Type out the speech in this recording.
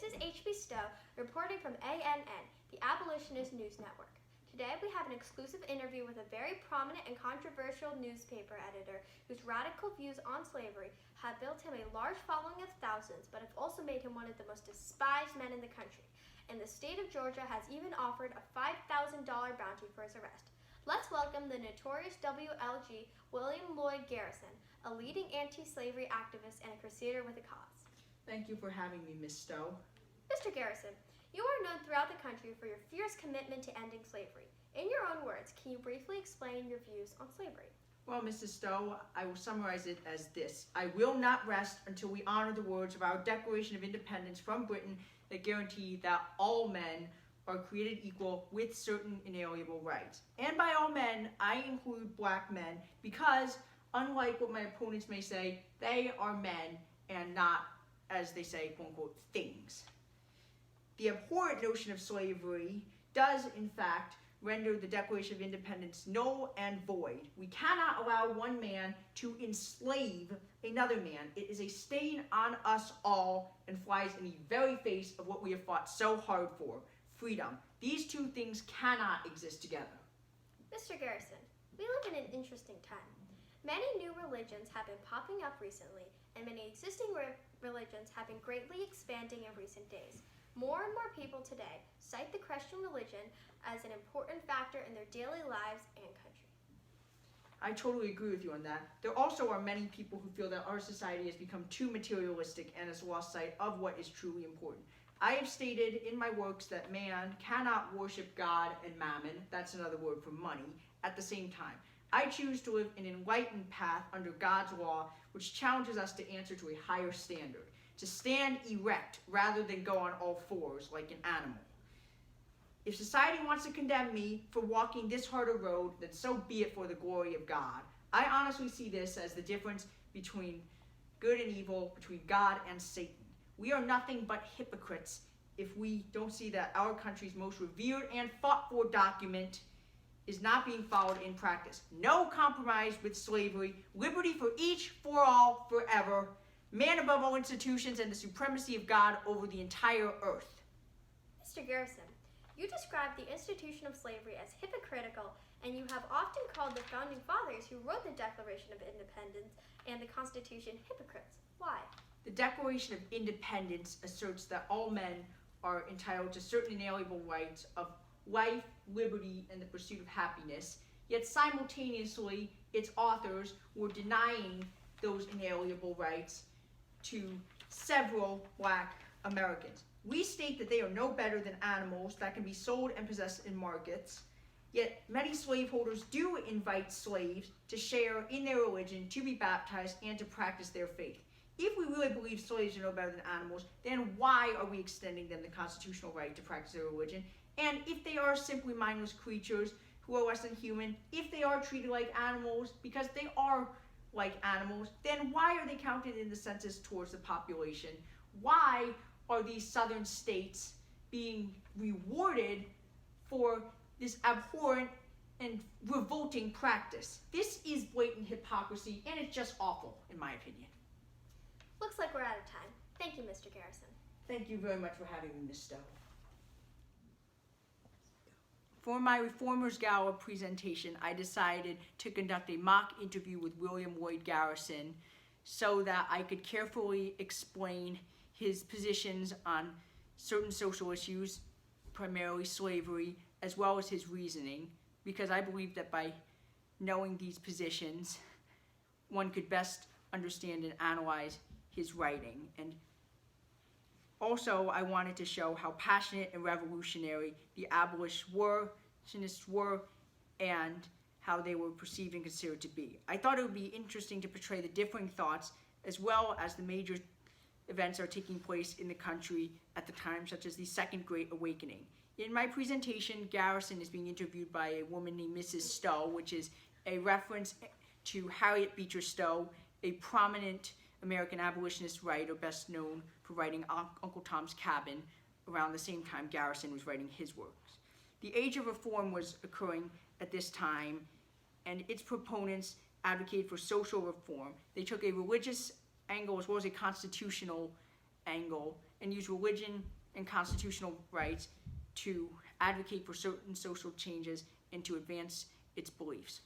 This is H.B. Stowe reporting from ANN, the Abolitionist News Network. Today we have an exclusive interview with a very prominent and controversial newspaper editor whose radical views on slavery have built him a large following of thousands, but have also made him one of the most despised men in the country. And the state of Georgia has even offered a $5,000 bounty for his arrest. Let's welcome the notorious WLG William Lloyd Garrison, a leading anti-slavery activist and a crusader with a cause. Thank you for having me, Miss Stowe. Mr. Garrison, you are known throughout the country for your fierce commitment to ending slavery. In your own words, can you briefly explain your views on slavery? Well, Mrs. Stowe, I will summarize it as this. I will not rest until we honor the words of our Declaration of Independence from Britain that guarantee that all men are created equal with certain inalienable rights. And by all men, I include black men because, unlike what my opponents may say, they are men and not, as they say, quote unquote, things. The abhorrent notion of slavery does, in fact, render the Declaration of Independence null and void. We cannot allow one man to enslave another man. It is a stain on us all and flies in the very face of what we have fought so hard for, freedom. These two things cannot exist together. Mr. Garrison, we live in an interesting time. Many new religions have been popping up recently, and many existing religions have been greatly expanding in recent days. More and more people today cite the Christian religion as an important factor in their daily lives and country. I totally agree with you on that. There also are many people who feel that our society has become too materialistic and has lost sight of what is truly important. I have stated in my works that man cannot worship God and mammon, that's another word for money, at the same time. I choose to live an enlightened path under God's law, which challenges us to answer to a higher standard, to stand erect rather than go on all fours like an animal. If society wants to condemn me for walking this harder road, then so be it for the glory of God. I honestly see this as the difference between good and evil, between God and Satan. We are nothing but hypocrites if we don't see that our country's most revered and fought for document is not being followed in practice. No compromise with slavery, liberty for each, for all, forever, man above all institutions, and the supremacy of God over the entire earth. Mr. Garrison, you describe the institution of slavery as hypocritical, and you have often called the founding fathers who wrote the Declaration of Independence and the Constitution hypocrites. Why? The Declaration of Independence asserts that all men are entitled to certain inalienable rights of life, liberty, and the pursuit of happiness, yet simultaneously its authors were denying those inalienable rights to several black Americans. We state that they are no better than animals that can be sold and possessed in markets, yet many slaveholders do invite slaves to share in their religion, to be baptized, and to practice their faith. If we really believe slaves are no better than animals, then why are we extending them the constitutional right to practice their religion? And if they are simply mindless creatures who are less than human, if they are treated like animals because they are like animals, then why are they counted in the census towards the population? Why are these southern states being rewarded for this abhorrent and revolting practice? This is blatant hypocrisy, and it's just awful, in my opinion. Looks like we're out of time. Thank you, Mr. Garrison. Thank you very much for having me, Ms. Stowe. For my Reformers Gala presentation, I decided to conduct a mock interview with William Lloyd Garrison so that I could carefully explain his positions on certain social issues, primarily slavery, as well as his reasoning, because I believe that by knowing these positions, one could best understand and analyze his writing. And also, I wanted to show how passionate and revolutionary the abolitionists were and how they were perceived and considered to be. I thought it would be interesting to portray the differing thoughts as well as the major events that are taking place in the country at the time, such as the Second Great Awakening. In my presentation, Garrison is being interviewed by a woman named Mrs. Stowe, which is a reference to Harriet Beecher Stowe, a prominent American abolitionist writer best known for writing Uncle Tom's Cabin around the same time Garrison was writing his works. The age of reform was occurring at this time, and its proponents advocated for social reform. They took a religious angle as well as a constitutional angle and use religion and constitutional rights to advocate for certain social changes and to advance its beliefs.